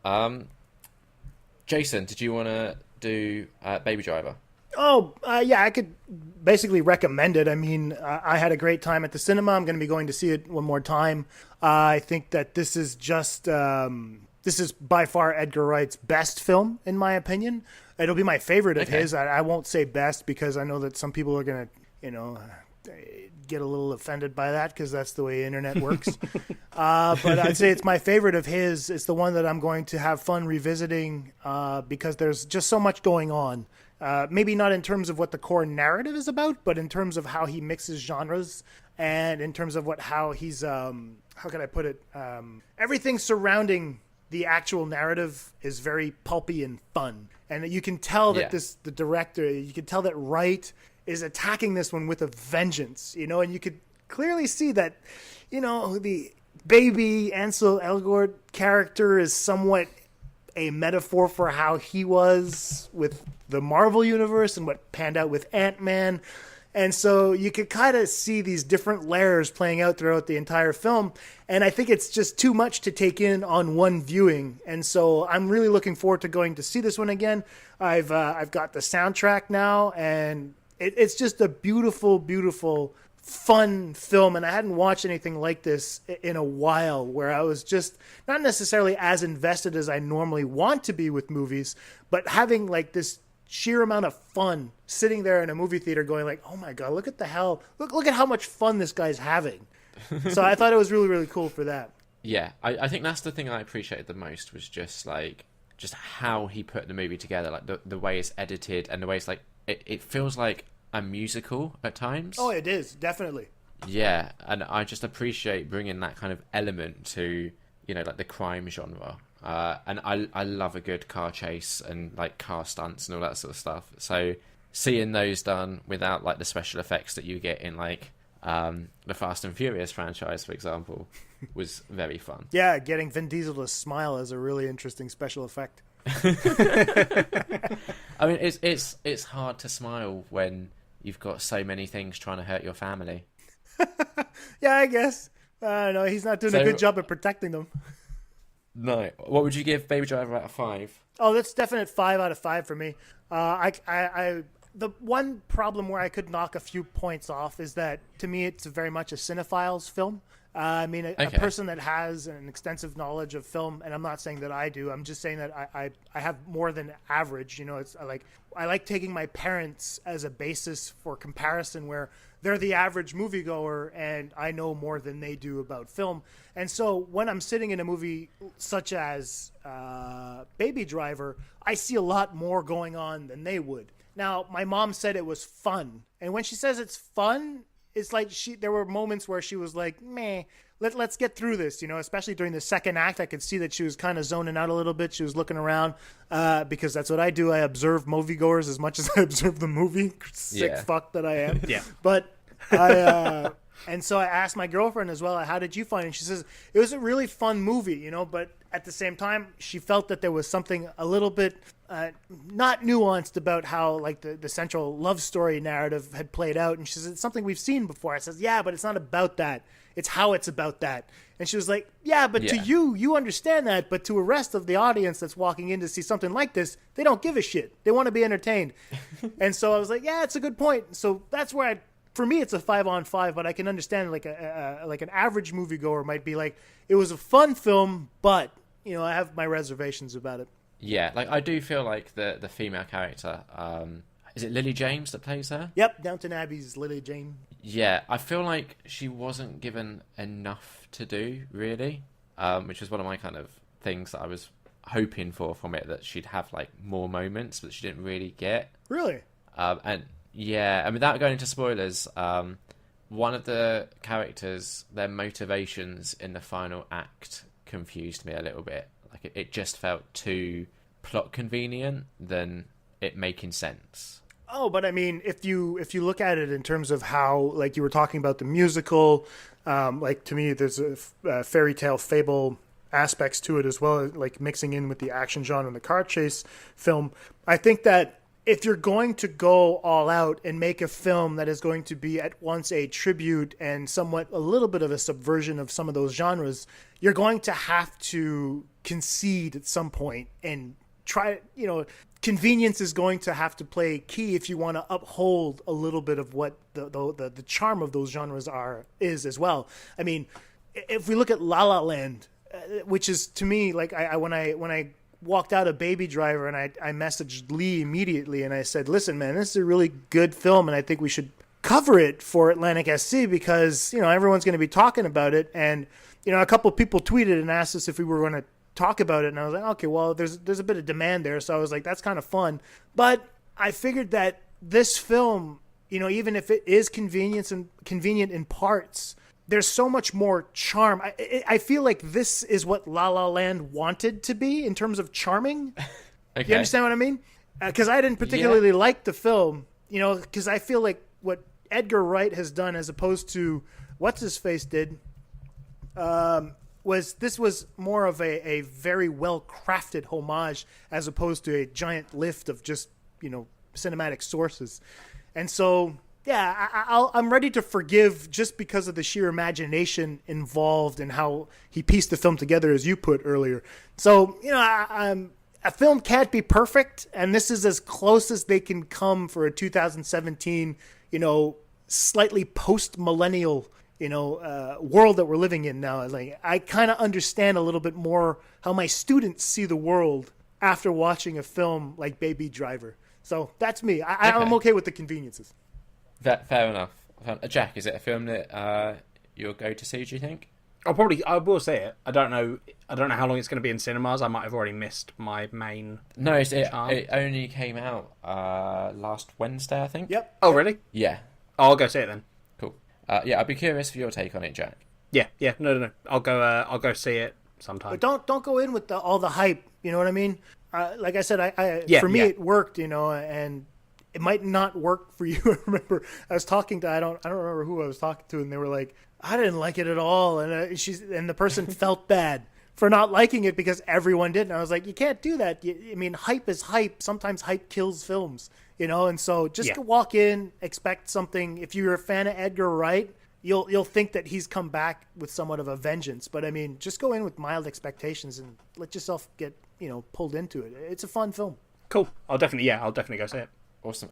Um, Jason, did you want to do Baby Driver? Oh, yeah, I could basically recommend it. I mean, I had a great time at the cinema. I'm going to be going to see it one more time. I think that this is by far Edgar Wright's best film, in my opinion. It'll be my favorite of Okay. his. I won't say best because I know that some people are going to, get a little offended by that because that's the way internet works. But I'd say it's my favorite of his. It's the one that I'm going to have fun revisiting because there's just so much going on. Maybe not in terms of what the core narrative is about, but in terms of how he mixes genres and in terms of how he's how can I put it? Everything surrounding the actual narrative is very pulpy and fun, and you can tell that Yeah. the director, you can tell that Wright is attacking this one with a vengeance, and you could clearly see that, the baby Ansel Elgort character is somewhat a metaphor for how he was with the Marvel universe and what panned out with Ant-Man. And so you could kind of see these different layers playing out throughout the entire film. And I think it's just too much to take in on one viewing. And so I'm really looking forward to going to see this one again. I've got the soundtrack now, and it's just a beautiful, beautiful, fun film. And I hadn't watched anything like this in a while, where I was just not necessarily as invested as I normally want to be with movies, but having like this sheer amount of fun sitting there in a movie theater going like, oh my God, look at the hell, look at how much fun this guy's having. So I thought it was really, really cool for that. Yeah, I think that's the thing I appreciated the most was just like just how he put the movie together, like the way it's edited and the way it's like it feels like a musical at Oh, times. it is, definitely. Yeah, and I just appreciate bringing that kind of element to, like the crime genre. And I love a good car chase and like car stunts and all that sort of stuff. So seeing those done without like the special effects that you get in like the Fast and Furious franchise, for example, was very fun. Yeah, getting Vin Diesel to smile is a really interesting special effect. I mean, it's hard to smile when you've got so many things trying to hurt your family. Yeah, I guess. I don't know. He's not doing a good So job at protecting them. no, what would you give Baby Driver out of five? Oh, that's definite 5 out of 5 for me. The one problem where I could knock a few points off is that to me it's very much a cinephile's film. I mean, a Okay. person that has an extensive knowledge of film, and I'm not saying that I do. I'm just saying that I have more than average. It's I like taking my parents as a basis for comparison, where they're the average moviegoer, and I know more than they do about film. And so when I'm sitting in a movie such as Baby Driver, I see a lot more going on than they would. Now, my mom said it was fun, and when she says it's fun, it's like there were moments where she was like, meh, let's get through this, especially during the second act. I could see that she was kind of zoning out a little bit. She was looking around because that's what I do. I observe moviegoers as much as I observe the movie. Sick Yeah. fuck that I am. Yeah. But and so I asked my girlfriend as well, how did you find it? And she says, it was a really fun movie, but at the same time, she felt that there was something a little bit not nuanced about how like the central love story narrative had played out. And she says, it's something we've seen before. I says, yeah, but it's not about that. It's how it's about that. And she was like, yeah, but to Yeah. you understand that. But to the rest of the audience that's walking in to see something like this, they don't give a shit. They want to be entertained. And so I was like, yeah, it's a good point. So that's where for me, it's a 5 on 5, but I can understand like like an average moviegoer might be like, it was a fun film, but I have my reservations about it. Yeah, like I do feel like the female character, is it Lily James that plays her? Yep, Downton Abbey's Lily Jane. Yeah, I feel like she wasn't given enough to do, really, which was one of my kind of things that I was hoping for from it, that she'd have like more moments, but she didn't really get. Really? And yeah, and without going into spoilers, one of the characters, their motivations in the final act confused me a little bit. Like it just felt too plot convenient than it making sense. Oh, but I mean, if you look at it in terms of how, like you were talking about the musical, like to me, there's a fairy tale fable aspects to it as well, like mixing in with the action genre and the car chase film. I think that if you're going to go all out and make a film that is going to be at once a tribute and somewhat a little bit of a subversion of some of those genres, you're going to have to concede at some point and try, convenience is going to have to play key if you want to uphold a little bit of what the charm of those genres is as well. I mean, if we look at La La Land, which is to me like when I walked out of Baby Driver and I messaged Lee immediately and I said, listen, man, this is a really good film and I think we should cover it for Atlantic SC because everyone's going to be talking about it. And a couple of people tweeted and asked us if we were going to talk about it, and I was like, okay, well, there's a bit of demand there, so I was like, that's kind of fun. But I figured that this film, even if it is convenient in parts, there's so much more charm. I feel like this is what La La Land wanted to be in terms of charming. Okay. You understand what I mean? Because I didn't particularly like the film, because I feel like what Edgar Wright has done as opposed to what's his face did, was more of a very well crafted homage as opposed to a giant lift of just cinematic sources. And so I'm ready to forgive just because of the sheer imagination involved and how he pieced the film together, as you put earlier. So a film can't be perfect, and this is as close as they can come for a 2017 slightly post millennial world that we're living in now. Like, I kind of understand a little bit more how my students see the world after watching a film like Baby Driver. So that's me. I'm okay with the conveniences. Fair enough. Jack, is it a film that you'll go to see, do you think? I will see it. I don't know how long it's going to be in cinemas. I might have already missed my main. No, it only came out last Wednesday, I think. Yep. Oh, really? Yeah. Oh, I'll go see it then. Cool. I'd be curious for your take on it, Jack. Yeah. No. I'll go see it sometime. But don't go in with all the hype. You know what I mean? Like I said, for me it worked. And it might not work for you. I remember I was talking to I don't remember who I was talking to, and they were like, I didn't like it at all, and the person felt bad for not liking it because everyone did. And I was like, you can't do that. Hype is hype. Sometimes hype kills films, And so just walk in, expect something. If you're a fan of Edgar Wright, you'll think that he's come back with somewhat of a vengeance. But just go in with mild expectations and let yourself get pulled into it. It's a fun film. Cool. I'll definitely go see it. Awesome.